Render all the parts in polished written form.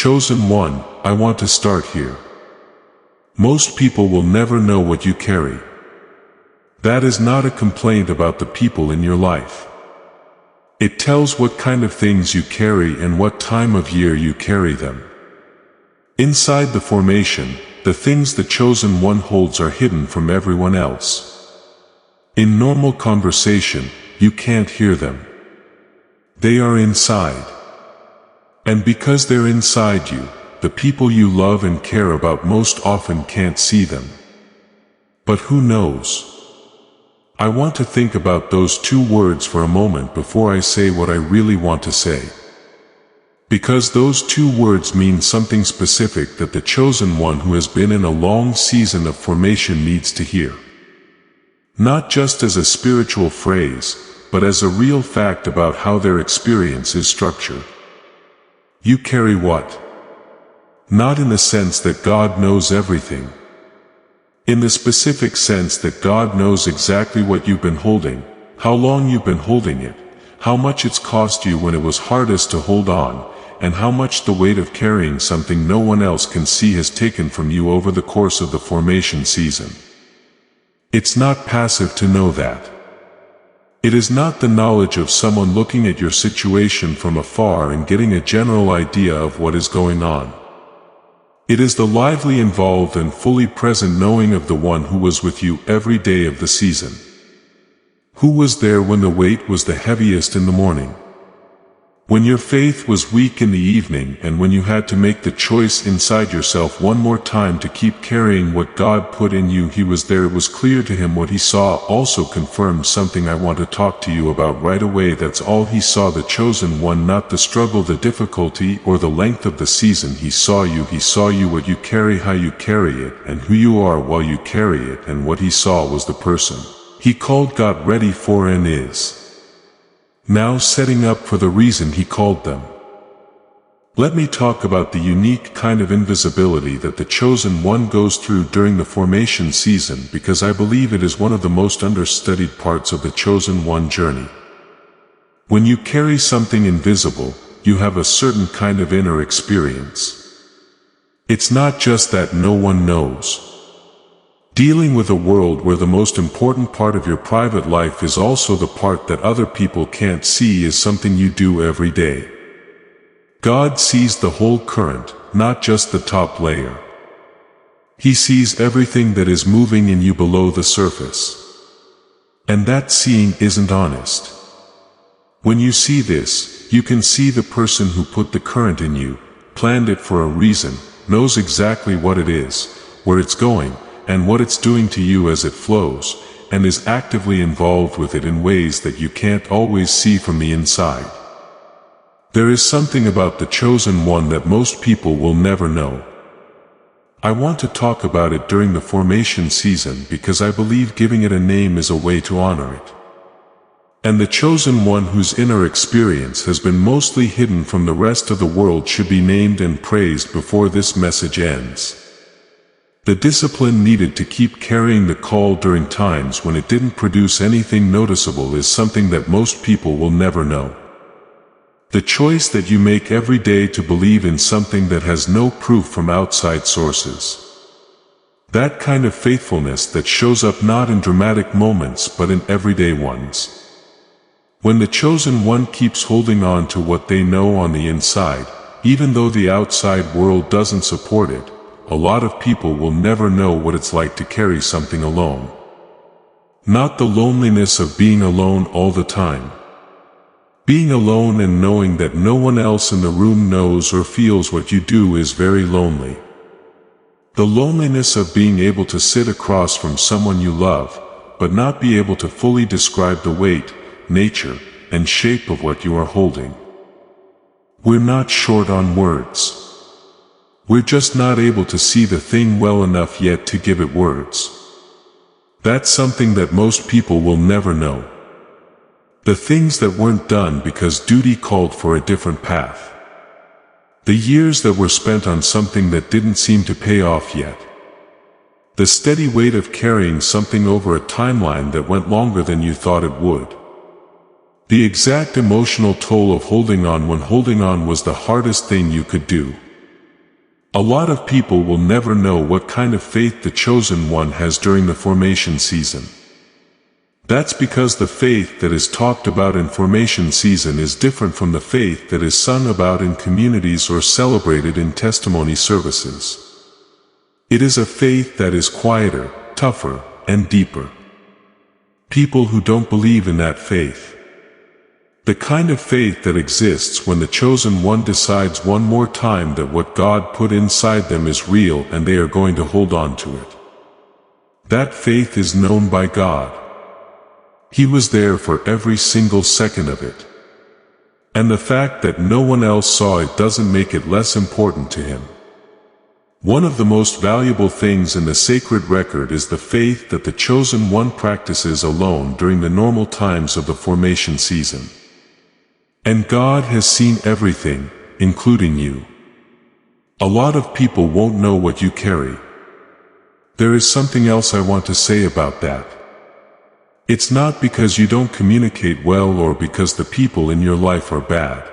chosen one, I want to start here. Most people will never know what you carry. That is not a complaint about the people in your life. It tells what kind of things you carry and what time of year you carry them. Inside the formation, the things the chosen one holds are hidden from everyone else. In normal conversation, you can't hear them. They are inside. And because they're inside you, the people you love and care about most often can't see them. But who knows? I want to think about those two words for a moment before I say what I really want to say. Because those two words mean something specific that the chosen one who has been in a long season of formation needs to hear. Not just as a spiritual phrase, but as a real fact about how their experience is structured. You carry what? Not in the sense that God knows everything. In the specific sense that God knows exactly what you've been holding, how long you've been holding it, how much it's cost you when it was hardest to hold on, and how much the weight of carrying something no one else can see has taken from you over the course of the formation season. It's not passive to know that. It is not the knowledge of someone looking at your situation from afar and getting a general idea of what is going on. It is the lively, involved and fully present knowing of the one who was with you every day of the season. Who was there when the weight was the heaviest in the morning? When your faith was weak in the evening, and when you had to make the choice inside yourself one more time to keep carrying what God put in you, He was there. It was clear to Him. What He saw also confirmed something I want to talk to you about right away. That's all He saw, the chosen one, not the struggle, the difficulty, or the length of the season. He saw you, what you carry, how you carry it, and who you are while you carry it. And what He saw was the person He called, got ready for, and is now setting up for the reason He called them. Let me talk about the unique kind of invisibility that the chosen one goes through during the formation season, because I believe it is one of the most understudied parts of the chosen one journey. When you carry something invisible, you have a certain kind of inner experience. It's not just that no one knows. Dealing with a world where the most important part of your private life is also the part that other people can't see is something you do every day. God sees the whole current, not just the top layer. He sees everything that is moving in you below the surface. And that seeing isn't honest. When you see this, you can see the person who put the current in you, planned it for a reason, knows exactly what it is, where it's going, and what it's doing to you as it flows, and is actively involved with it in ways that you can't always see from the inside. There is something about the chosen one that most people will never know. I want to talk about it during the formation season because I believe giving it a name is a way to honor it. And the chosen one whose inner experience has been mostly hidden from the rest of the world should be named and praised before this message ends. The discipline needed to keep carrying the call during times when it didn't produce anything noticeable is something that most people will never know. The choice that you make every day to believe in something that has no proof from outside sources. That kind of faithfulness that shows up not in dramatic moments but in everyday ones. When the chosen one keeps holding on to what they know on the inside, even though the outside world doesn't support it, a lot of people will never know what it's like to carry something alone. Not the loneliness of being alone all the time. Being alone and knowing that no one else in the room knows or feels what you do is very lonely. The loneliness of being able to sit across from someone you love, but not be able to fully describe the weight, nature, and shape of what you are holding. We're not short on words. We're just not able to see the thing well enough yet to give it words. That's something that most people will never know. The things that weren't done because duty called for a different path. The years that were spent on something that didn't seem to pay off yet. The steady weight of carrying something over a timeline that went longer than you thought it would. The exact emotional toll of holding on when holding on was the hardest thing you could do. A lot of people will never know what kind of faith the chosen one has during the formation season. That's because the faith that is talked about in formation season is different from the faith that is sung about in communities or celebrated in testimony services. It is a faith that is quieter, tougher, and deeper. People who don't believe in that faith. The kind of faith that exists when the chosen one decides one more time that what God put inside them is real and they are going to hold on to it. That faith is known by God. He was there for every single second of it. And the fact that no one else saw it doesn't make it less important to Him. One of the most valuable things in the sacred record is the faith that the chosen one practices alone during the normal times of the formation season. And God has seen everything, including you. A lot of people won't know what you carry. There is something else I want to say about that. It's not because you don't communicate well or because the people in your life are bad.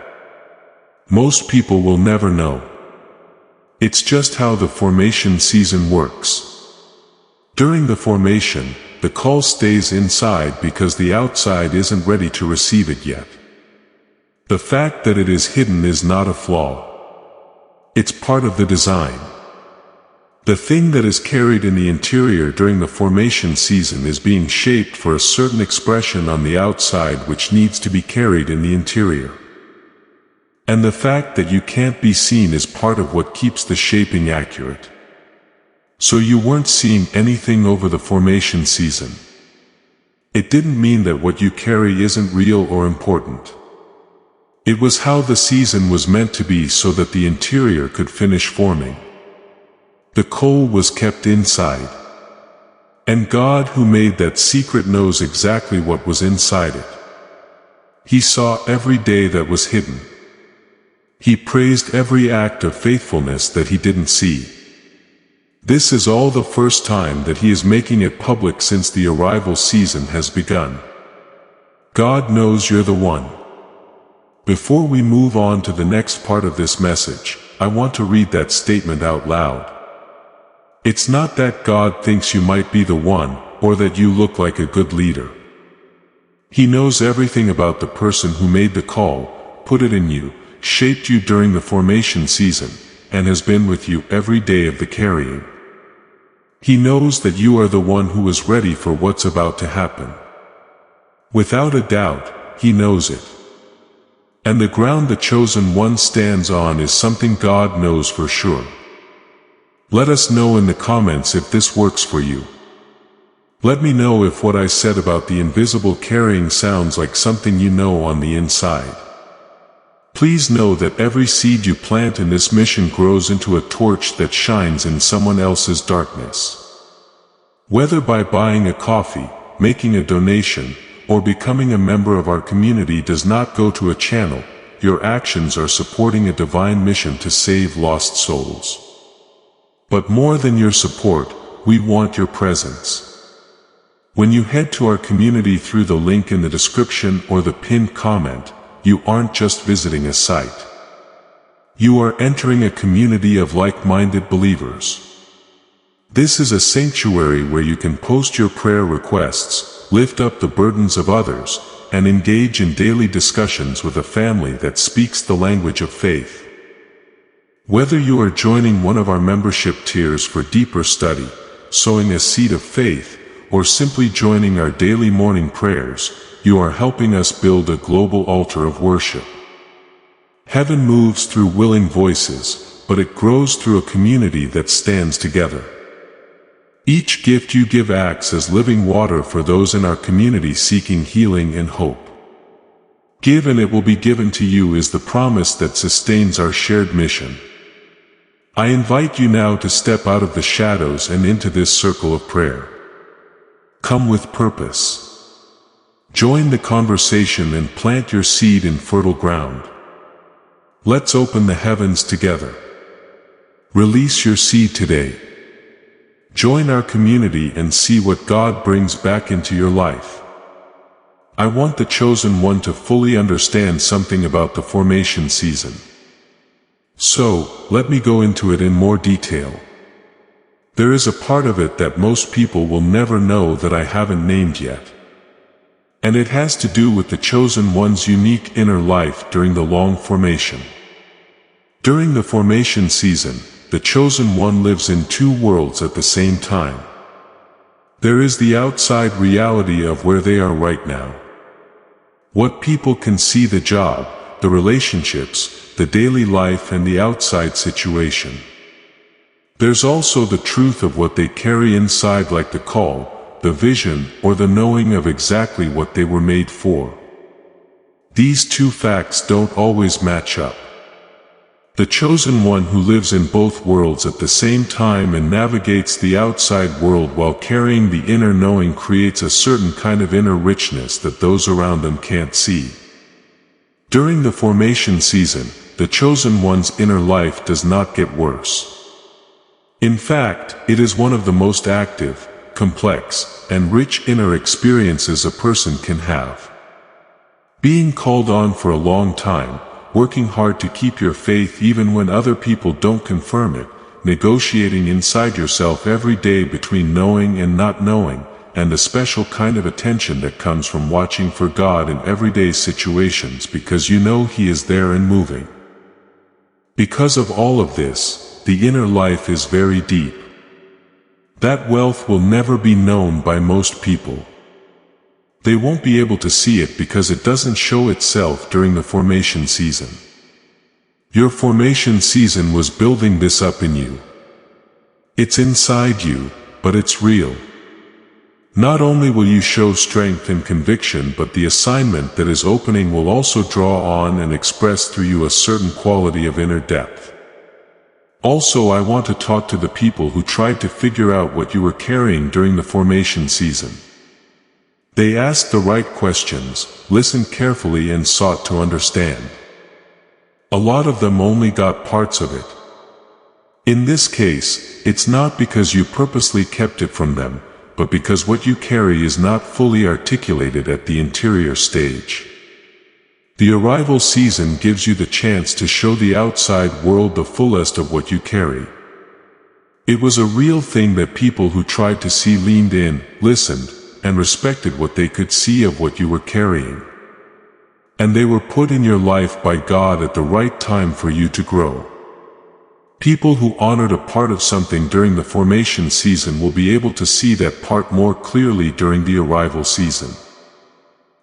Most people will never know. It's just how the formation season works. During the formation, the call stays inside because the outside isn't ready to receive it yet. The fact that it is hidden is not a flaw. It's part of the design. The thing that is carried in the interior during the formation season is being shaped for a certain expression on the outside which needs to be carried in the interior. And the fact that you can't be seen is part of what keeps the shaping accurate. So you weren't seeing anything over the formation season. It didn't mean that what you carry isn't real or important. It was how the season was meant to be so that the interior could finish forming. The coal was kept inside. And God who made that secret knows exactly what was inside it. He saw every day that was hidden. He praised every act of faithfulness that he didn't see. This is all the first time that he is making it public since the arrival season has begun. God knows you're the one. Before we move on to the next part of this message, I want to read that statement out loud. It's not that God thinks you might be the one, or that you look like a good leader. He knows everything about the person who made the call, put it in you, shaped you during the formation season, and has been with you every day of the carrying. He knows that you are the one who is ready for what's about to happen. Without a doubt, He knows it. And the ground the chosen one stands on is something God knows for sure. Let us know in the comments if this works for you. Let me know if what I said about the invisible carrying sounds like something you know on the inside. Please know that every seed you plant in this mission grows into a torch that shines in someone else's darkness. Whether by buying a coffee, making a donation, or becoming a member of our community does not go to a channel, your actions are supporting a divine mission to save lost souls. But more than your support, we want your presence. When you head to our community through the link in the description or the pinned comment, you aren't just visiting a site. You are entering a community of like-minded believers. This is a sanctuary where you can post your prayer requests, lift up the burdens of others, and engage in daily discussions with a family that speaks the language of faith. Whether you are joining one of our membership tiers for deeper study, sowing a seed of faith, or simply joining our daily morning prayers, you are helping us build a global altar of worship. Heaven moves through willing voices, but it grows through a community that stands together. Each gift you give acts as living water for those in our community seeking healing and hope. Give and it will be given to you is the promise that sustains our shared mission. I invite you now to step out of the shadows and into this circle of prayer. Come with purpose. Join the conversation and plant your seed in fertile ground. Let's open the heavens together. Release your seed today. Join our community and see what God brings back into your life. I want the chosen one to fully understand something about the formation season. So, let me go into it in more detail. There is a part of it that most people will never know that I haven't named yet. And it has to do with the chosen one's unique inner life during the long formation. During the formation season, the chosen one lives in two worlds at the same time. There is the outside reality of where they are right now. What people can see: the job, the relationships, the daily life, and the outside situation. There's also the truth of what they carry inside, like the call, the vision, or the knowing of exactly what they were made for. These two facts don't always match up. The chosen one who lives in both worlds at the same time and navigates the outside world while carrying the inner knowing creates a certain kind of inner richness that those around them can't see. During the formation season, the chosen one's inner life does not get worse. In fact, it is one of the most active, complex, and rich inner experiences a person can have. Being called on for a long time, working hard to keep your faith even when other people don't confirm it, negotiating inside yourself every day between knowing and not knowing, and a special kind of attention that comes from watching for God in everyday situations because you know He is there and moving. Because of all of this, the inner life is very deep. That wealth will never be known by most people. They won't be able to see it because it doesn't show itself during the formation season. Your formation season was building this up in you. It's inside you, but it's real. Not only will you show strength and conviction, but the assignment that is opening will also draw on and express through you a certain quality of inner depth. Also, I want to talk to the people who tried to figure out what you were carrying during the formation season. They asked the right questions, listened carefully, and sought to understand. A lot of them only got parts of it. In this case, it's not because you purposely kept it from them, but because what you carry is not fully articulated at the interior stage. The arrival season gives you the chance to show the outside world the fullest of what you carry. It was a real thing that people who tried to see leaned in, listened, and respected what they could see of what you were carrying. And they were put in your life by God at the right time for you to grow. People who honored a part of something during the formation season will be able to see that part more clearly during the arrival season.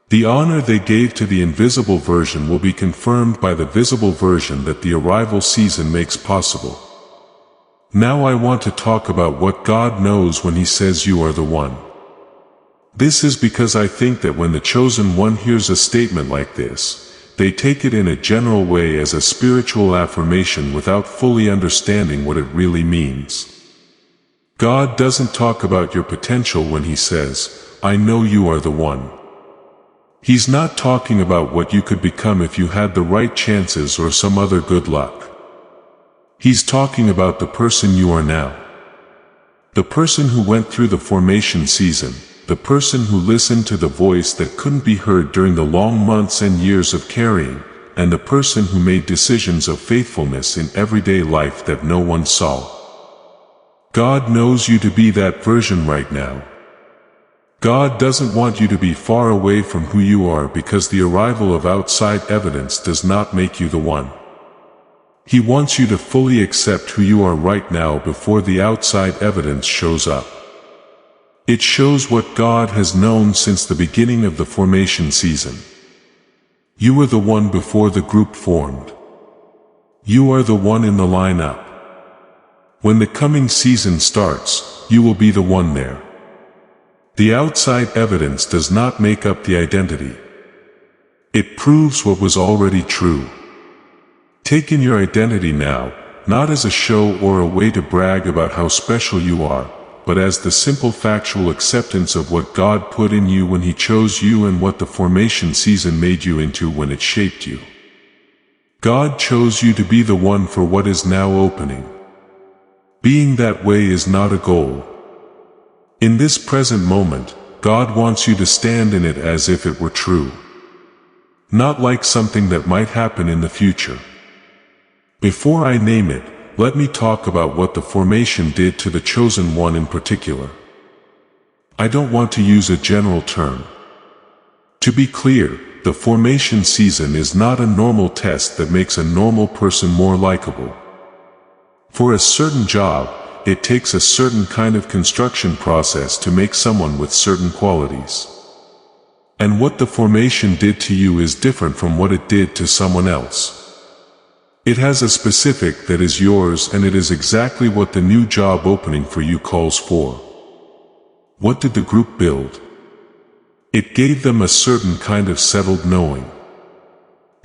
The honor they gave to the invisible version will be confirmed by the visible version that the arrival season makes possible. Now I want to talk about what God knows when He says you are the one. This is because I think that when the chosen one hears a statement like this, they take it in a general way as a spiritual affirmation without fully understanding what it really means. God doesn't talk about your potential when He says, "I know you are the one." He's not talking about what you could become if you had the right chances or some other good luck. He's talking about the person you are now. The person who went through the formation season, the person who listened to the voice that couldn't be heard during the long months and years of carrying, and the person who made decisions of faithfulness in everyday life that no one saw. God knows you to be that version right now. God doesn't want you to be far away from who you are because the arrival of outside evidence does not make you the one. He wants you to fully accept who you are right now before the outside evidence shows up. It shows what God has known since the beginning of the formation season. You were the one before the group formed. You are the one in the lineup. When the coming season starts, you will be the one there. The outside evidence does not make up the identity. It proves what was already true. Take in your identity now, not as a show or a way to brag about how special you are, but as the simple factual acceptance of what God put in you when He chose you and what the formation season made you into when it shaped you. God chose you to be the one for what is now opening. Being that way is not a goal. In this present moment, God wants you to stand in it as if it were true. Not like something that might happen in the future. Before I name it, let me talk about what the formation did to the chosen one in particular. I don't want to use a general term. To be clear, the formation season is not a normal test that makes a normal person more likable. For a certain job, it takes a certain kind of construction process to make someone with certain qualities. And what the formation did to you is different from what it did to someone else. It has a specific that is yours, and it is exactly what the new job opening for you calls for. What did the group build? It gave them a certain kind of settled knowing.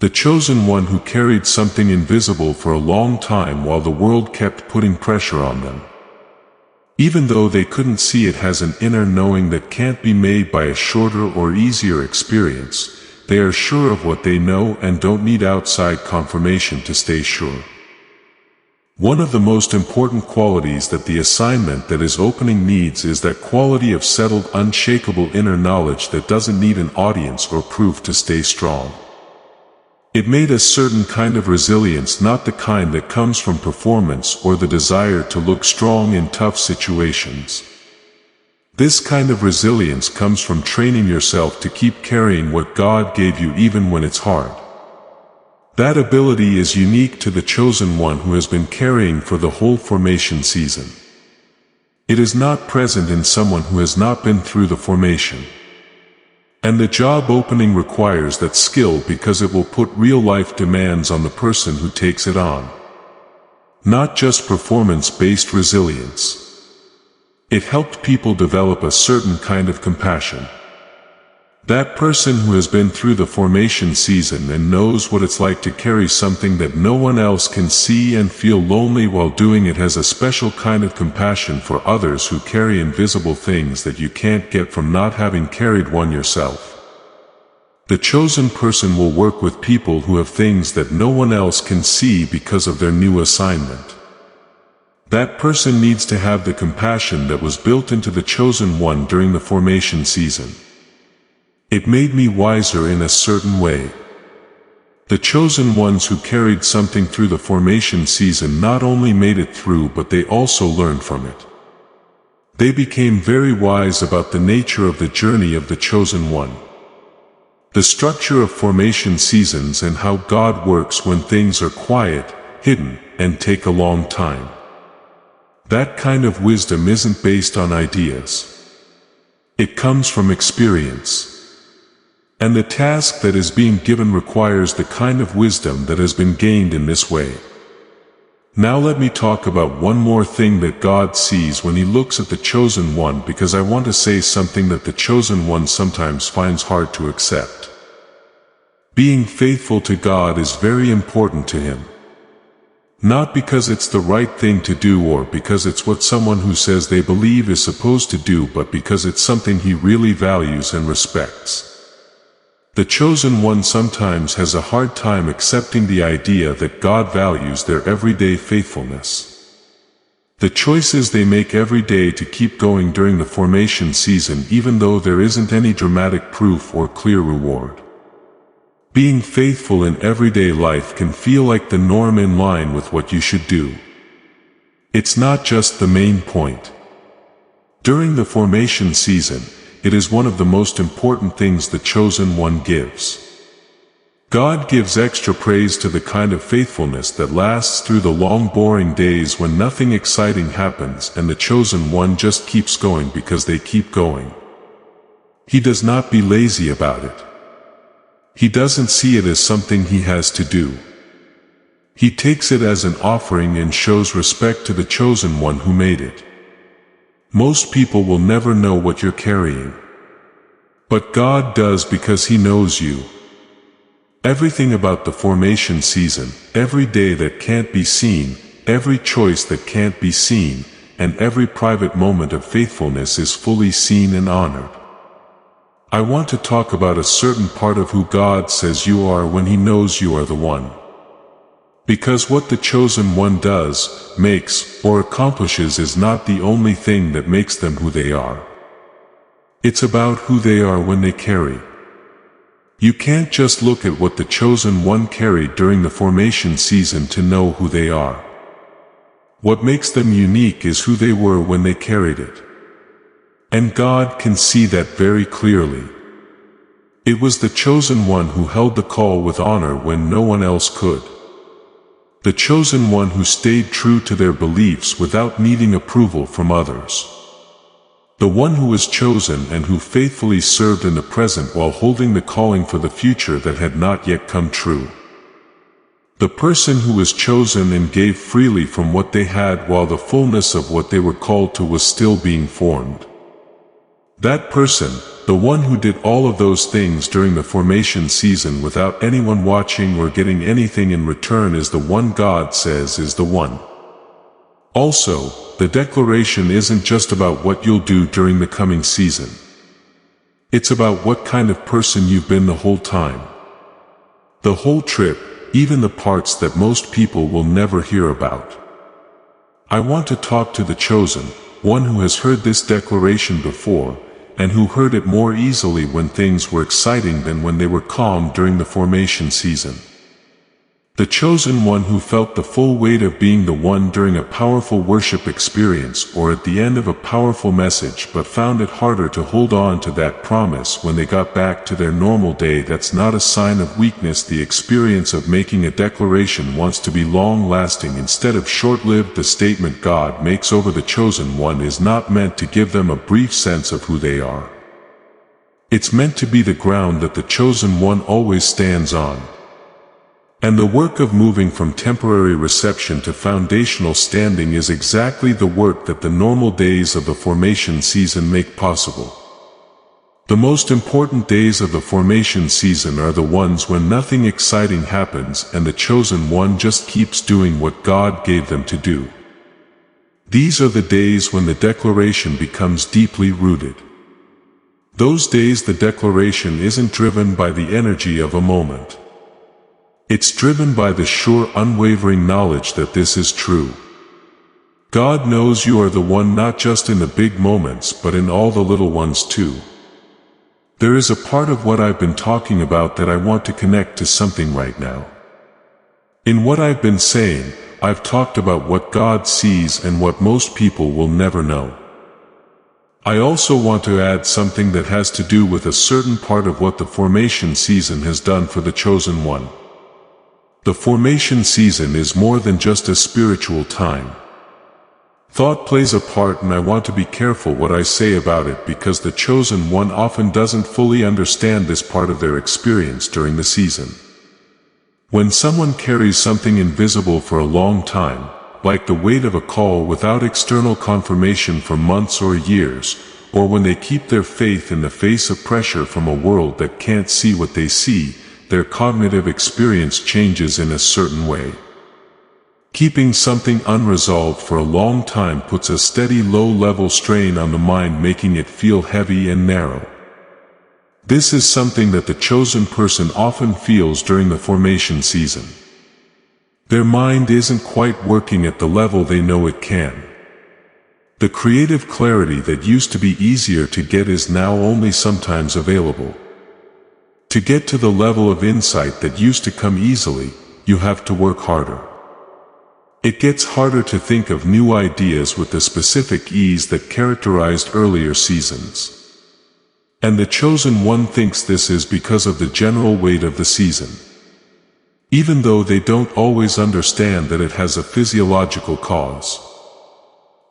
The chosen one who carried something invisible for a long time while the world kept putting pressure on them. Even though they couldn't see it, has an inner knowing that can't be made by a shorter or easier experience. They are sure of what they know and don't need outside confirmation to stay sure. One of the most important qualities that the assignment that is opening needs is that quality of settled, unshakable inner knowledge that doesn't need an audience or proof to stay strong. It made a certain kind of resilience, not the kind that comes from performance or the desire to look strong in tough situations. This kind of resilience comes from training yourself to keep carrying what God gave you even when it's hard. That ability is unique to the chosen one who has been carrying for the whole formation season. It is not present in someone who has not been through the formation. And the job opening requires that skill because it will put real-life demands on the person who takes it on. Not just performance-based resilience. It helped people develop a certain kind of compassion. That person who has been through the formation season and knows what it's like to carry something that no one else can see and feel lonely while doing it has a special kind of compassion for others who carry invisible things that you can't get from not having carried one yourself. The chosen person will work with people who have things that no one else can see because of their new assignment. That person needs to have the compassion that was built into the chosen one during the formation season. It made me wiser in a certain way. The chosen ones who carried something through the formation season not only made it through, but they also learned from it. They became very wise about the nature of the journey of the chosen one. The structure of formation seasons and how God works when things are quiet, hidden, and take a long time. That kind of wisdom isn't based on ideas. It comes from experience. And the task that is being given requires the kind of wisdom that has been gained in this way. Now let me talk about one more thing that God sees when He looks at the chosen one, because I want to say something that the chosen one sometimes finds hard to accept. Being faithful to God is very important to Him. Not because it's the right thing to do or because it's what someone who says they believe is supposed to do, but because it's something He really values and respects. The chosen one sometimes has a hard time accepting the idea that God values their everyday faithfulness. The choices they make every day to keep going during the formation season, even though there isn't any dramatic proof or clear reward. Being faithful in everyday life can feel like the norm, in line with what you should do. It's not just the main point. During the formation season, it is one of the most important things the chosen one gives. God gives extra praise to the kind of faithfulness that lasts through the long, boring days when nothing exciting happens and the chosen one just keeps going because they keep going. He does not be lazy about it. He doesn't see it as something he has to do. He takes it as an offering and shows respect to the chosen one who made it. Most people will never know what you're carrying. But God does, because He knows you. Everything about the formation season, every day that can't be seen, every choice that can't be seen, and every private moment of faithfulness is fully seen and honored. I want to talk about a certain part of who God says you are when He knows you are the one. Because what the chosen one does, makes, or accomplishes is not the only thing that makes them who they are. It's about who they are when they carry. You can't just look at what the chosen one carried during the formation season to know who they are. What makes them unique is who they were when they carried it. And God can see that very clearly. It was the chosen one who held the call with honor when no one else could. The chosen one who stayed true to their beliefs without needing approval from others. The one who was chosen and who faithfully served in the present while holding the calling for the future that had not yet come true. The person who was chosen and gave freely from what they had while the fullness of what they were called to was still being formed. That person, the one who did all of those things during the formation season without anyone watching or getting anything in return, is the one God says is the one. Also, the declaration isn't just about what you'll do during the coming season. It's about what kind of person you've been the whole time. The whole trip, even the parts that most people will never hear about. I want to talk to the chosen one who has heard this declaration before, and who heard it more easily when things were exciting than when they were calm during the formation season. The chosen one who felt the full weight of being the one during a powerful worship experience or at the end of a powerful message, but found it harder to hold on to that promise when they got back to their normal day. That's not a sign of weakness. The experience of making a declaration wants to be long-lasting instead of short-lived. The statement God makes over the chosen one is not meant to give them a brief sense of who they are. It's meant to be the ground that the chosen one always stands on. And the work of moving from temporary reception to foundational standing is exactly the work that the normal days of the formation season make possible. The most important days of the formation season are the ones when nothing exciting happens and the chosen one just keeps doing what God gave them to do. These are the days when the declaration becomes deeply rooted. Those days the declaration isn't driven by the energy of a moment. It's driven by the sure, unwavering knowledge that this is true. God knows you are the one not just in the big moments but in all the little ones too. There is a part of what I've been talking about that I want to connect to something right now. In what I've been saying, I've talked about what God sees and what most people will never know. I also want to add something that has to do with a certain part of what the formation season has done for the chosen one. The formation season is more than just a spiritual time. Thought plays a part, and I want to be careful what I say about it because the chosen one often doesn't fully understand this part of their experience during the season. When someone carries something invisible for a long time, like the weight of a call without external confirmation for months or years, or when they keep their faith in the face of pressure from a world that can't see what they see, their cognitive experience changes in a certain way. Keeping something unresolved for a long time puts a steady low-level strain on the mind, making it feel heavy and narrow. This is something that the chosen person often feels during the formation season. Their mind isn't quite working at the level they know it can. The creative clarity that used to be easier to get is now only sometimes available. To get to the level of insight that used to come easily, you have to work harder. It gets harder to think of new ideas with the specific ease that characterized earlier seasons. And the chosen one thinks this is because of the general weight of the season. Even though they don't always understand that it has a physiological cause.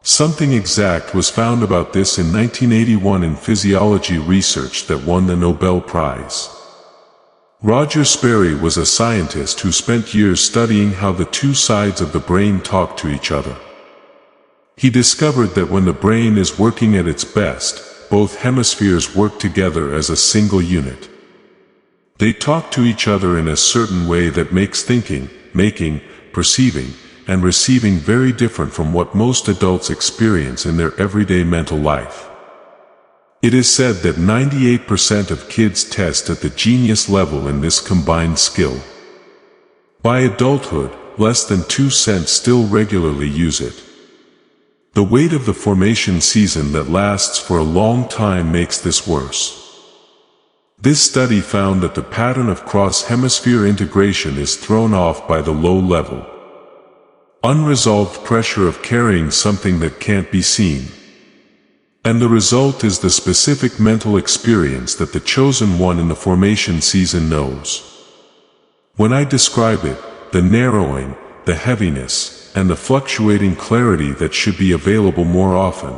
Something exact was found about this in 1981 in physiology research that won the Nobel Prize. Roger Sperry was a scientist who spent years studying how the two sides of the brain talk to each other. He discovered that when the brain is working at its best, both hemispheres work together as a single unit. They talk to each other in a certain way that makes thinking, making, perceiving, and receiving very different from what most adults experience in their everyday mental life. It is said that 98% of kids test at the genius level in this combined skill. By adulthood, less than 2% still regularly use it. The weight of the formation season that lasts for a long time makes this worse. This study found that the pattern of cross-hemisphere integration is thrown off by the low-level, unresolved pressure of carrying something that can't be seen. And the result is the specific mental experience that the chosen one in the formation season knows. When I describe it, the narrowing, the heaviness, and the fluctuating clarity that should be available more often,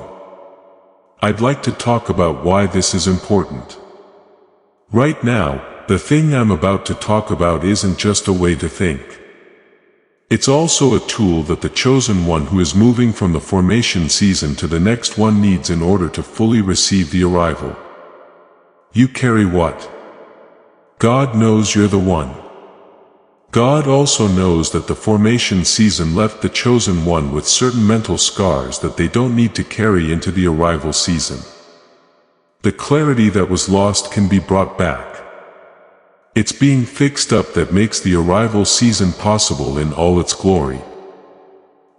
I'd like to talk about why this is important. Right now, the thing I'm about to talk about isn't just a way to think. It's also a tool that the chosen one who is moving from the formation season to the next one needs in order to fully receive the arrival. You carry what? God knows you're the one. God also knows that the formation season left the chosen one with certain mental scars that they don't need to carry into the arrival season. The clarity that was lost can be brought back. It's being fixed up that makes the arrival season possible in all its glory.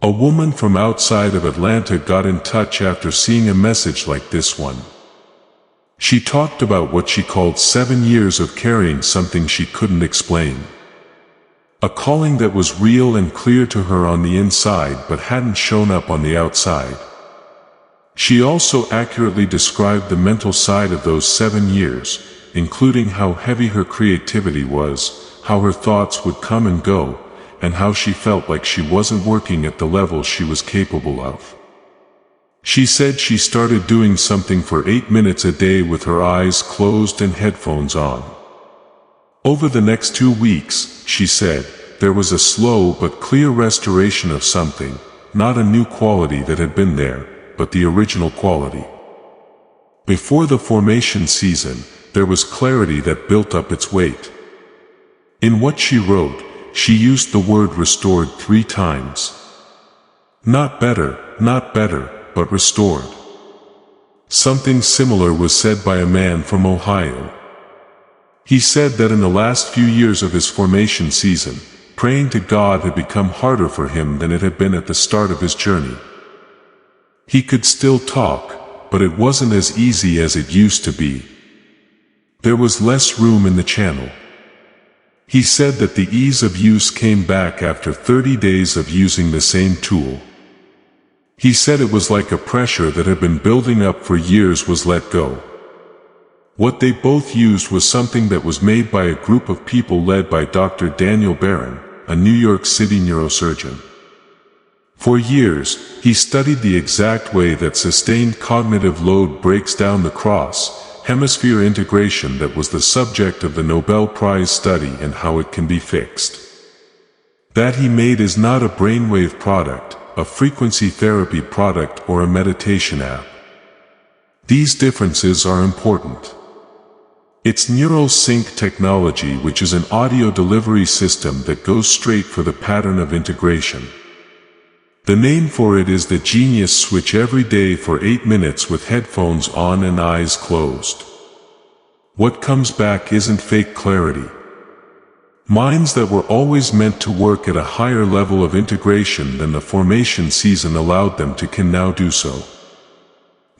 A woman from outside of Atlanta got in touch after seeing a message like this one. She talked about what she called 7 years of carrying something she couldn't explain. A calling that was real and clear to her on the inside but hadn't shown up on the outside. She also accurately described the mental side of those 7 years, including how heavy her creativity was, how her thoughts would come and go, and how she felt like she wasn't working at the level she was capable of. She said she started doing something for 8 minutes a day with her eyes closed and headphones on. Over the next 2 weeks, she said, there was a slow but clear restoration of something, not a new quality that had been there, but the original quality. Before the formation season, there was clarity that built up its weight. In what she wrote, she used the word restored 3 times. Not better, but restored. Something similar was said by a man from Ohio. He said that in the last few years of his formation season, praying to God had become harder for him than it had been at the start of his journey. He could still talk, but it wasn't as easy as it used to be. There was less room in the channel. He said that the ease of use came back after 30 days of using the same tool. He said it was like a pressure that had been building up for years was let go. What they both used was something that was made by a group of people led by Dr. Daniel Barron, a New York City neurosurgeon. For years, he studied the exact way that sustained cognitive load breaks down the cross-hemisphere integration that was the subject of the Nobel Prize study and how it can be fixed. That he made is not a brainwave product, a frequency therapy product, or a meditation app. These differences are important. It's neural sync technology, which is an audio delivery system that goes straight for the pattern of integration. The name for it is the Genius Switch every day for 8 minutes with headphones on and eyes closed. What comes back isn't fake clarity. Minds that were always meant to work at a higher level of integration than the formation season allowed them to can now do so.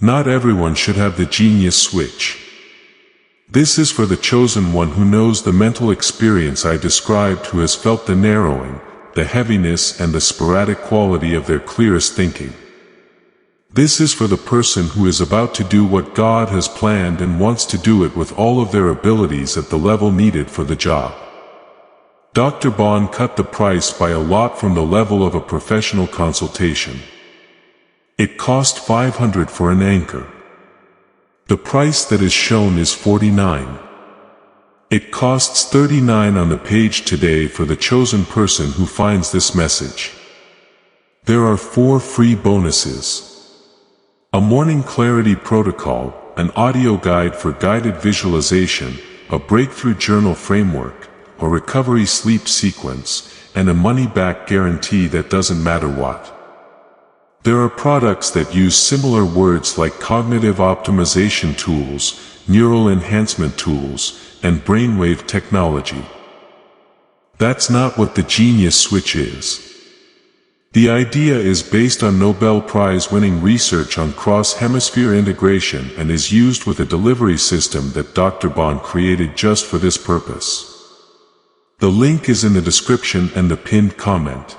Not everyone should have the Genius Switch. This is for the chosen one who knows the mental experience I described, who has felt the narrowing, the heaviness, and the sporadic quality of their clearest thinking. This is for the person who is about to do what God has planned and wants to do it with all of their abilities at the level needed for the job. Dr. Bond cut the price by a lot from the level of a professional consultation. It cost $500 for an anchor. The price that is shown is $49. It costs $39 on the page today for the chosen person who finds this message. There are 4 free bonuses. A morning clarity protocol, an audio guide for guided visualization, a breakthrough journal framework, a recovery sleep sequence, and a money-back guarantee that doesn't matter what. There are products that use similar words like cognitive optimization tools, neural enhancement tools, and brainwave technology. That's not what the Genius Switch is. The idea is based on Nobel Prize-winning research on cross-hemisphere integration and is used with a delivery system that Dr. Bond created just for this purpose. The link is in the description and the pinned comment.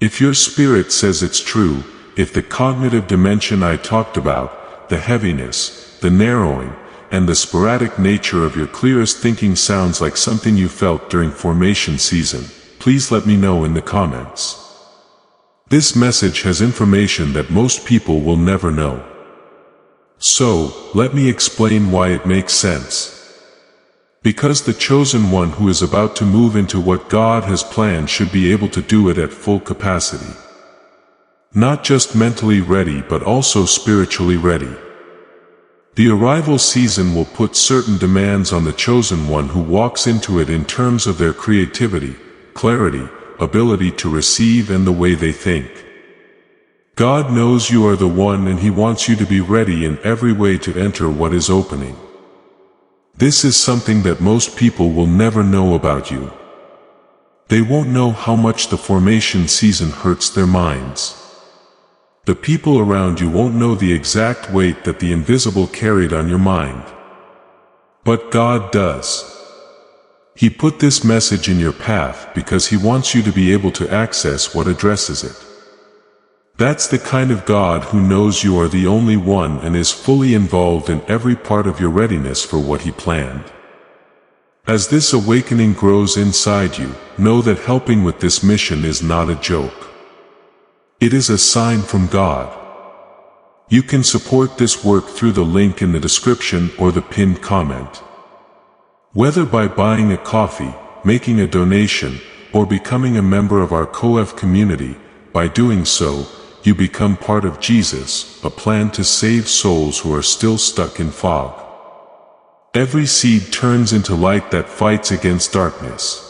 If your spirit says it's true, if the cognitive dimension I talked about, the heaviness, the narrowing, and the sporadic nature of your clearest thinking sounds like something you felt during formation season, please let me know in the comments. This message has information that most people will never know. So, let me explain why it makes sense. Because the chosen one who is about to move into what God has planned should be able to do it at full capacity. Not just mentally ready but also spiritually ready. The arrival season will put certain demands on the chosen one who walks into it in terms of their creativity, clarity, ability to receive and the way they think. God knows you are the one and He wants you to be ready in every way to enter what is opening. This is something that most people will never know about you. They won't know how much the formation season hurts their minds. The people around you won't know the exact weight that the invisible carried on your mind. But God does. He put this message in your path because He wants you to be able to access what addresses it. That's the kind of God who knows you are the only one and is fully involved in every part of your readiness for what He planned. As this awakening grows inside you, know that helping with this mission is not a joke. It is a sign from God. You can support this work through the link in the description or the pinned comment. Whether by buying a coffee, making a donation, or becoming a member of our COEF community, by doing so, you become part of Jesus, a plan to save souls who are still stuck in fog. Every seed turns into light that fights against darkness.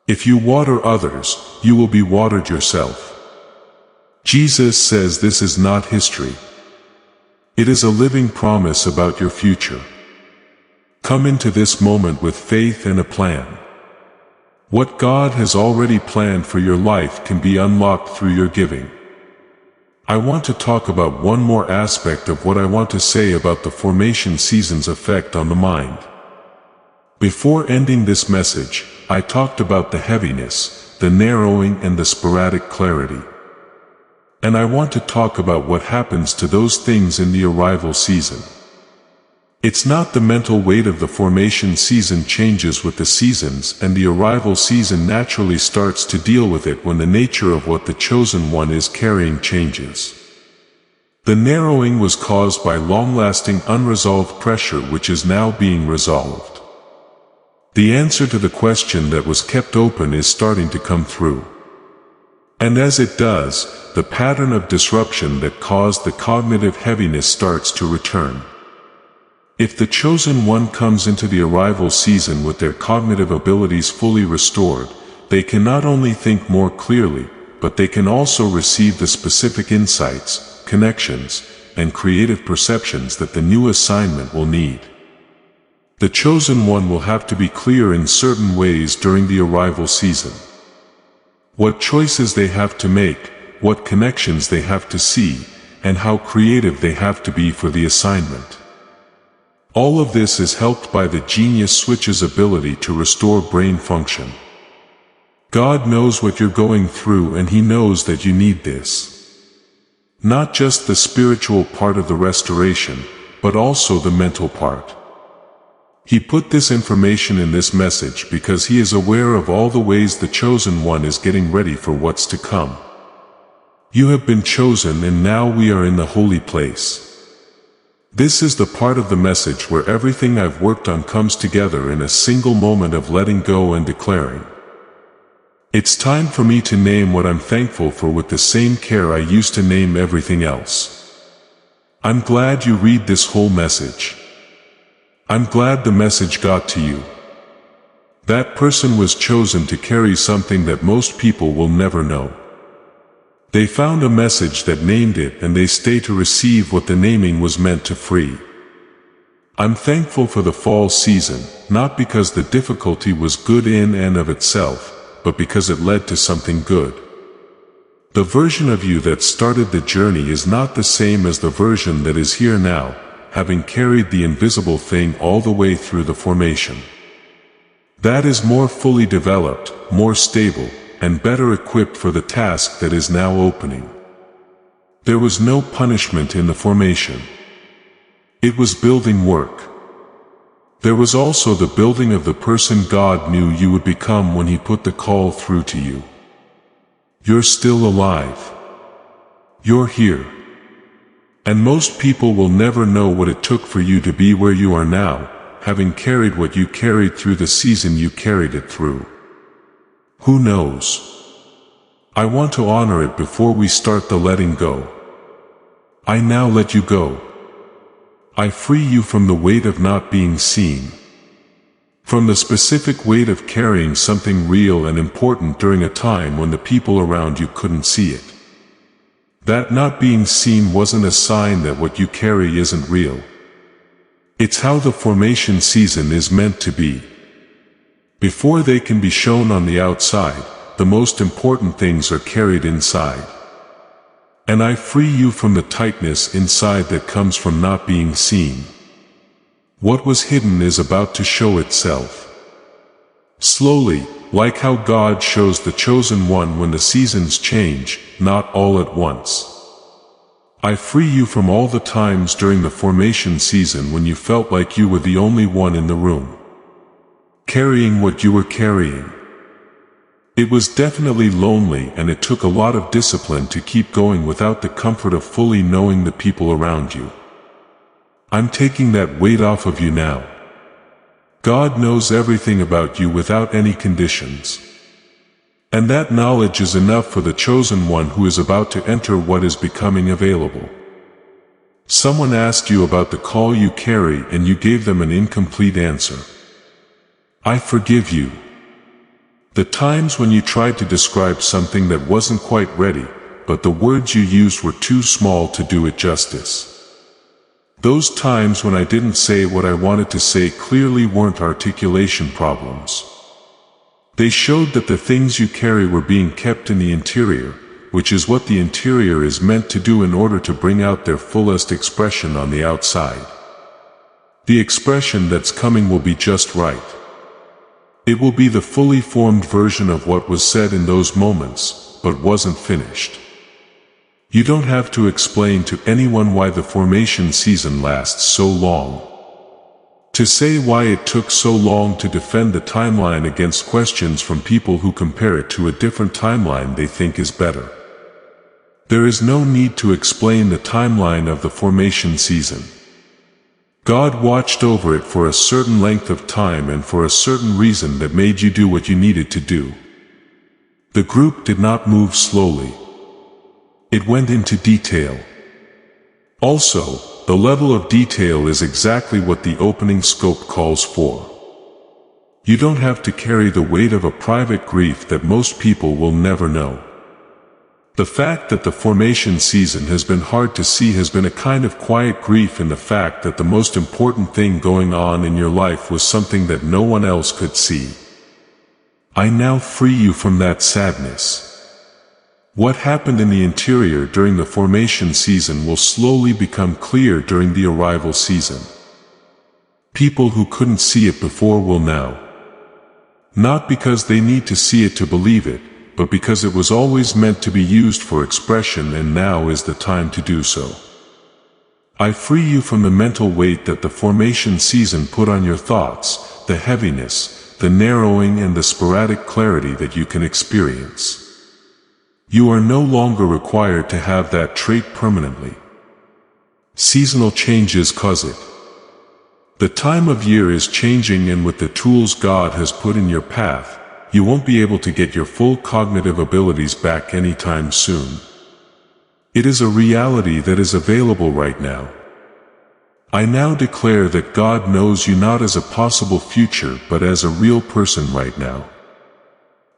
If you water others, you will be watered yourself. Jesus says this is not history. It is a living promise about your future. Come into this moment with faith and a plan. What God has already planned for your life can be unlocked through your giving. I want to talk about one more aspect of what I want to say about the formation season's effect on the mind. Before ending this message, I talked about the heaviness, the narrowing and the sporadic clarity. And I want to talk about what happens to those things in the arrival season. It's not the mental weight of the formation season changes with the seasons, and the arrival season naturally starts to deal with it when the nature of what the chosen one is carrying changes. The narrowing was caused by long-lasting unresolved pressure which is now being resolved. The answer to the question that was kept open is starting to come through. And as it does, the pattern of disruption that caused the cognitive heaviness starts to return. If the chosen one comes into the arrival season with their cognitive abilities fully restored, they can not only think more clearly, but they can also receive the specific insights, connections, and creative perceptions that the new assignment will need. The chosen one will have to be clear in certain ways during the arrival season. What choices they have to make, what connections they have to see, and how creative they have to be for the assignment. All of this is helped by the genius switch's ability to restore brain function. God knows what you're going through and He knows that you need this. Not just the spiritual part of the restoration, but also the mental part. He put this information in this message because He is aware of all the ways the chosen one is getting ready for what's to come. You have been chosen and now we are in the holy place. This is the part of the message where everything I've worked on comes together in a single moment of letting go and declaring. It's time for me to name what I'm thankful for with the same care I used to name everything else. I'm glad you read this whole message. I'm glad the message got to you. That person was chosen to carry something that most people will never know. They found a message that named it and they stay to receive what the naming was meant to free. I'm thankful for the fall season, not because the difficulty was good in and of itself, but because it led to something good. The version of you that started the journey is not the same as the version that is here now, having carried the invisible thing all the way through the formation. That is more fully developed, more stable, and better equipped for the task that is now opening. There was no punishment in the formation. It was building work. There was also the building of the person God knew you would become when He put the call through to you. You're still alive. You're here. And most people will never know what it took for you to be where you are now, having carried what you carried through the season you carried it through. Who knows? I want to honor it before we start the letting go. I now let you go. I free you from the weight of not being seen. From the specific weight of carrying something real and important during a time when the people around you couldn't see it. That not being seen wasn't a sign that what you carry isn't real. It's how the formation season is meant to be. Before they can be shown on the outside, the most important things are carried inside. And I free you from the tightness inside that comes from not being seen. What was hidden is about to show itself. Slowly, like how God shows the chosen one when the seasons change, not all at once. I free you from all the times during the formation season when you felt like you were the only one in the room, carrying what you were carrying. It was definitely lonely, and it took a lot of discipline to keep going without the comfort of fully knowing the people around you. I'm taking that weight off of you now. God knows everything about you without any conditions. And that knowledge is enough for the chosen one who is about to enter what is becoming available. Someone asked you about the call you carry and you gave them an incomplete answer. I forgive you. The times when you tried to describe something that wasn't quite ready, but the words you used were too small to do it justice. Those times when I didn't say what I wanted to say clearly weren't articulation problems. They showed that the things you carry were being kept in the interior, which is what the interior is meant to do in order to bring out their fullest expression on the outside. The expression that's coming will be just right. It will be the fully formed version of what was said in those moments, but wasn't finished. You don't have to explain to anyone why the formation season lasts so long. To say why it took so long to defend the timeline against questions from people who compare it to a different timeline they think is better. There is no need to explain the timeline of the formation season. God watched over it for a certain length of time and for a certain reason that made you do what you needed to do. The group did not move slowly. It went into detail. Also, the level of detail is exactly what the opening scope calls for. You don't have to carry the weight of a private grief that most people will never know. The fact that the formation season has been hard to see has been a kind of quiet grief in the fact that the most important thing going on in your life was something that no one else could see. I now free you from that sadness. What happened in the interior during the formation season will slowly become clear during the arrival season. People who couldn't see it before will now. Not because they need to see it to believe it, but because it was always meant to be used for expression and now is the time to do so. I free you from the mental weight that the formation season put on your thoughts, the heaviness, the narrowing and the sporadic clarity that you can experience. You are no longer required to have that trait permanently. Seasonal changes cause it. The time of year is changing, and with the tools God has put in your path, you won't be able to get your full cognitive abilities back anytime soon. It is a reality that is available right now. I now declare that God knows you not as a possible future but as a real person right now.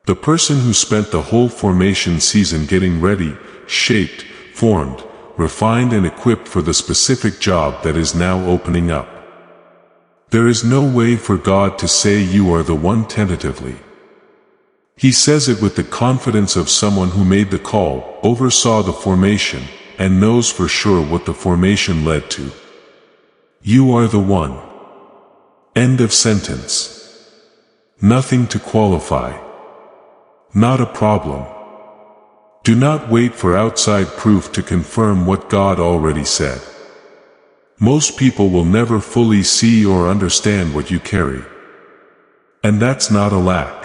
The person who spent the whole formation season getting ready, shaped, formed, refined and equipped for the specific job that is now opening up. There is no way for God to say you are the one tentatively. He says it with the confidence of someone who made the call, oversaw the formation, and knows for sure what the formation led to. You are the one. End of sentence. Nothing to qualify. Not a problem. Do not wait for outside proof to confirm what God already said. Most people will never fully see or understand what you carry. And that's not a lack.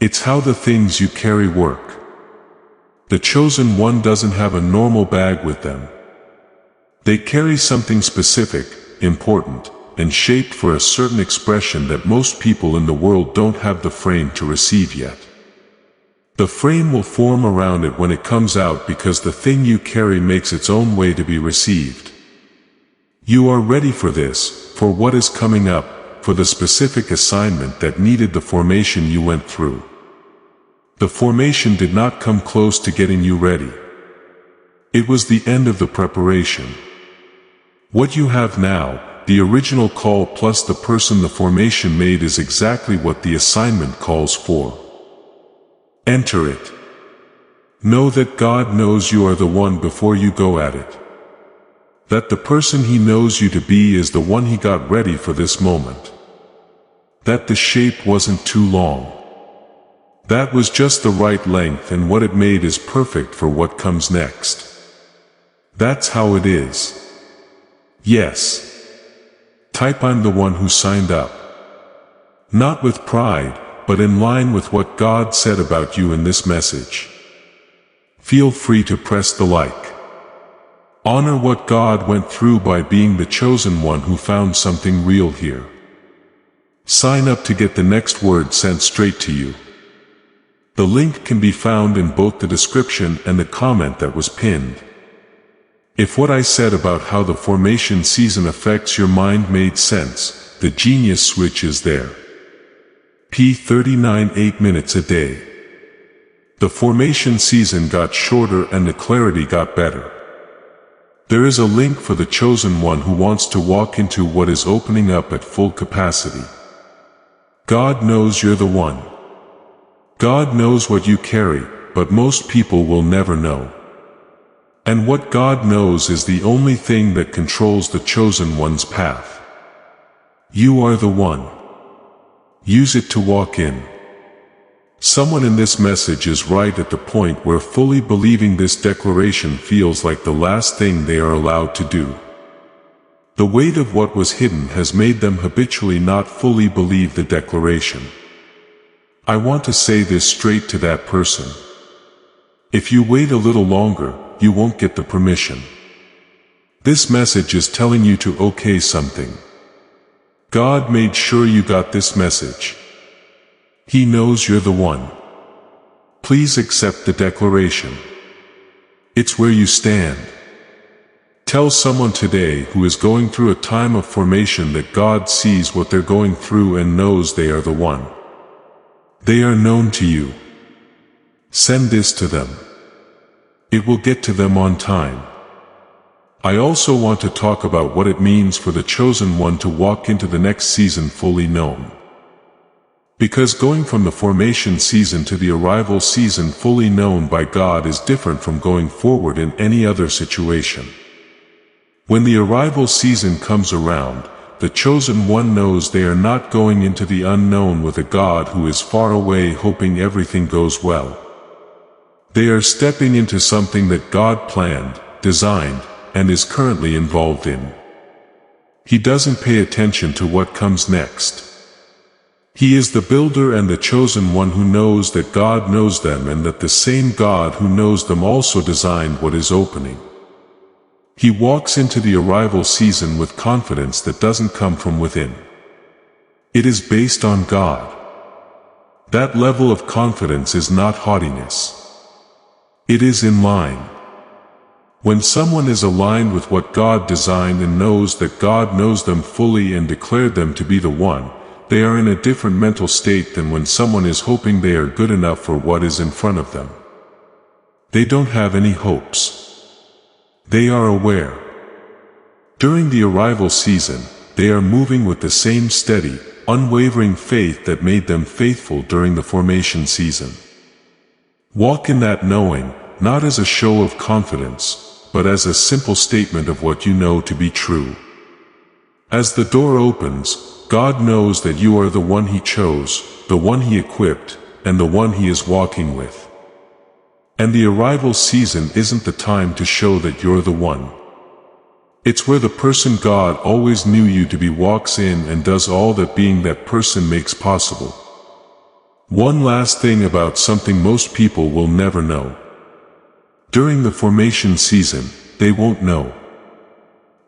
It's how the things you carry work. The chosen one doesn't have a normal bag with them. They carry something specific, important, and shaped for a certain expression that most people in the world don't have the frame to receive yet. The frame will form around it when it comes out because the thing you carry makes its own way to be received. You are ready for this, for what is coming up, for the specific assignment that needed the formation you went through. The formation did not come close to getting you ready. It was the end of the preparation. What you have now, the original call plus the person the formation made, is exactly what the assignment calls for. Enter it. Know that God knows you are the one before you go at it. That the person He knows you to be is the one He got ready for this moment. That the shape wasn't too long. That was just the right length, and what it made is perfect for what comes next. That's how it is. Yes. Type I'm the one who signed up. Not with pride, but in line with what God said about you in this message. Feel free to press the like. Honor what God went through by being the chosen one who found something real here. Sign up to get the next word sent straight to you. The link can be found in both the description and the comment that was pinned. If what I said about how the formation season affects your mind made sense, the genius switch is there. P39 8 minutes a day. The formation season got shorter and the clarity got better. There is a link for the chosen one who wants to walk into what is opening up at full capacity. God knows you're the one. God knows what you carry, but most people will never know. And what God knows is the only thing that controls the chosen one's path. You are the one. Use it to walk in. Someone in this message is right at the point where fully believing this declaration feels like the last thing they are allowed to do. The weight of what was hidden has made them habitually not fully believe the declaration. I want to say this straight to that person. If you wait a little longer, you won't get the permission. This message is telling you to okay something. God made sure you got this message. He knows you're the one. Please accept the declaration. It's where you stand. Tell someone today who is going through a time of formation that God sees what they're going through and knows they are the one. They are known to you. Send this to them. It will get to them on time. I also want to talk about what it means for the chosen one to walk into the next season fully known. Because going from the formation season to the arrival season fully known by God is different from going forward in any other situation. When the arrival season comes around, the chosen one knows they are not going into the unknown with a God who is far away hoping everything goes well. They are stepping into something that God planned, designed, and is currently involved in. He doesn't pay attention to what comes next. He is the builder and the chosen one who knows that God knows them and that the same God who knows them also designed what is opening. He walks into the arrival season with confidence that doesn't come from within. It is based on God. That level of confidence is not haughtiness. It is in line. When someone is aligned with what God designed and knows that God knows them fully and declared them to be the one, they are in a different mental state than when someone is hoping they are good enough for what is in front of them. They don't have any hopes. They are aware. During the arrival season, they are moving with the same steady, unwavering faith that made them faithful during the formation season. Walk in that knowing, not as a show of confidence, but as a simple statement of what you know to be true. As the door opens, God knows that you are the one He chose, the one He equipped, and the one He is walking with. And the arrival season isn't the time to show that you're the one. It's where the person God always knew you to be walks in and does all that being that person makes possible. One last thing about something most people will never know. During the formation season, they won't know.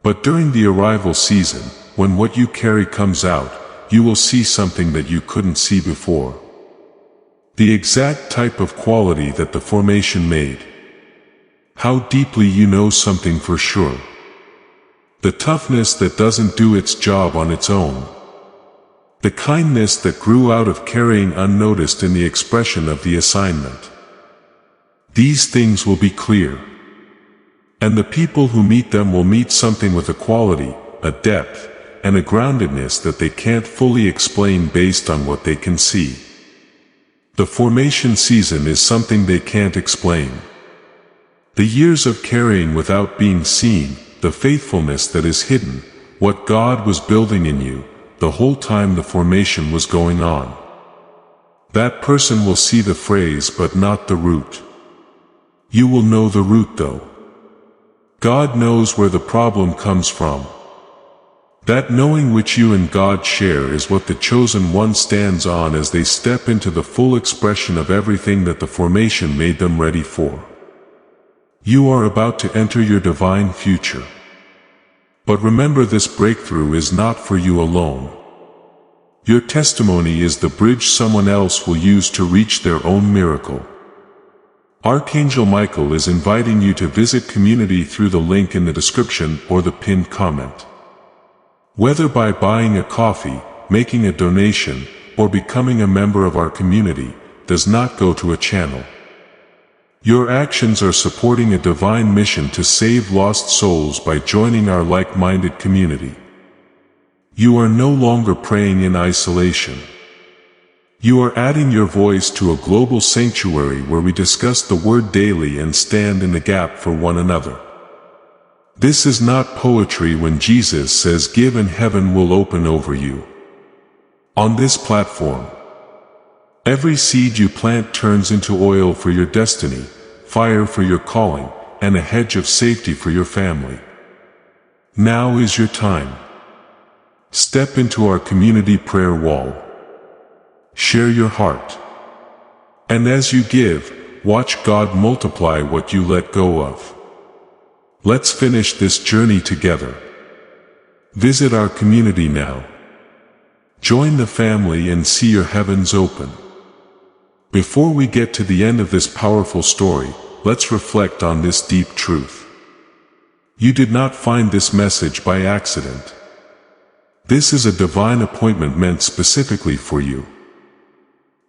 But during the arrival season, when what you carry comes out, you will see something that you couldn't see before. The exact type of quality that the formation made. How deeply you know something for sure. The toughness that doesn't do its job on its own. The kindness that grew out of carrying unnoticed in the expression of the assignment. These things will be clear. And the people who meet them will meet something with a quality, a depth, and a groundedness that they can't fully explain based on what they can see. The formation season is something they can't explain. The years of carrying without being seen, the faithfulness that is hidden, what God was building in you, the whole time the formation was going on. That person will see the phrase but not the root. You will know the root though. God knows where the problem comes from. That knowing which you and God share is what the chosen one stands on as they step into the full expression of everything that the formation made them ready for. You are about to enter your divine future. But remember, this breakthrough is not for you alone. Your testimony is the bridge someone else will use to reach their own miracle. Archangel Michael is inviting you to visit community through the link in the description or the pinned comment. Whether by buying a coffee, making a donation, or becoming a member of our community, does not go to a channel. Your actions are supporting a divine mission to save lost souls by joining our like-minded community. You are no longer praying in isolation. You are adding your voice to a global sanctuary where we discuss the Word daily and stand in the gap for one another. This is not poetry when Jesus says, "Give and heaven will open over you." On this platform, every seed you plant turns into oil for your destiny, fire for your calling, and a hedge of safety for your family. Now is your time. Step into our community prayer wall. Share your heart. And as you give, watch God multiply what you let go of. Let's finish this journey together. Visit our community now. Join the family and see your heavens open. Before we get to the end of this powerful story, let's reflect on this deep truth. You did not find this message by accident. This is a divine appointment meant specifically for you.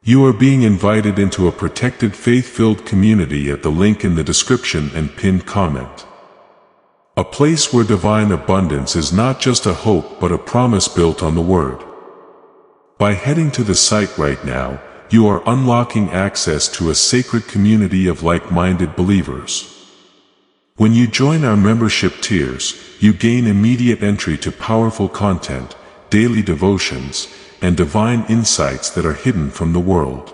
You are being invited into a protected, faith-filled community at the link in the description and pinned comment. A place where divine abundance is not just a hope but a promise built on the Word. By heading to the site right now, you are unlocking access to a sacred community of like-minded believers. When you join our membership tiers, you gain immediate entry to powerful content, daily devotions, and divine insights that are hidden from the world.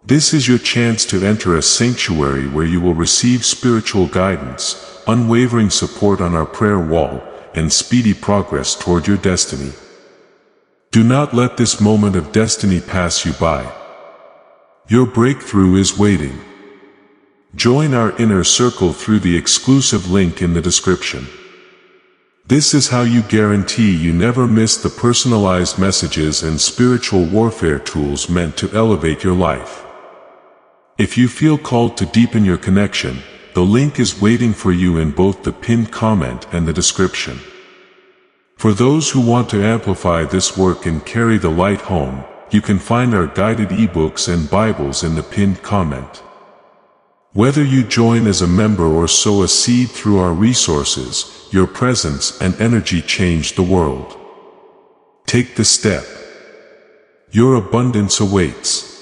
This is your chance to enter a sanctuary where you will receive spiritual guidance, unwavering support on our prayer wall, and speedy progress toward your destiny. Do not let this moment of destiny pass you by. Your breakthrough is waiting. Join our inner circle through the exclusive link in the description. This is how you guarantee you never miss the personalized messages and spiritual warfare tools meant to elevate your life. If you feel called to deepen your connection, the link is waiting for you in both the pinned comment and the description. For those who want to amplify this work and carry the light home, you can find our guided ebooks and Bibles in the pinned comment. Whether you join as a member or sow a seed through our resources, your presence and energy change the world. Take the step. Your abundance awaits.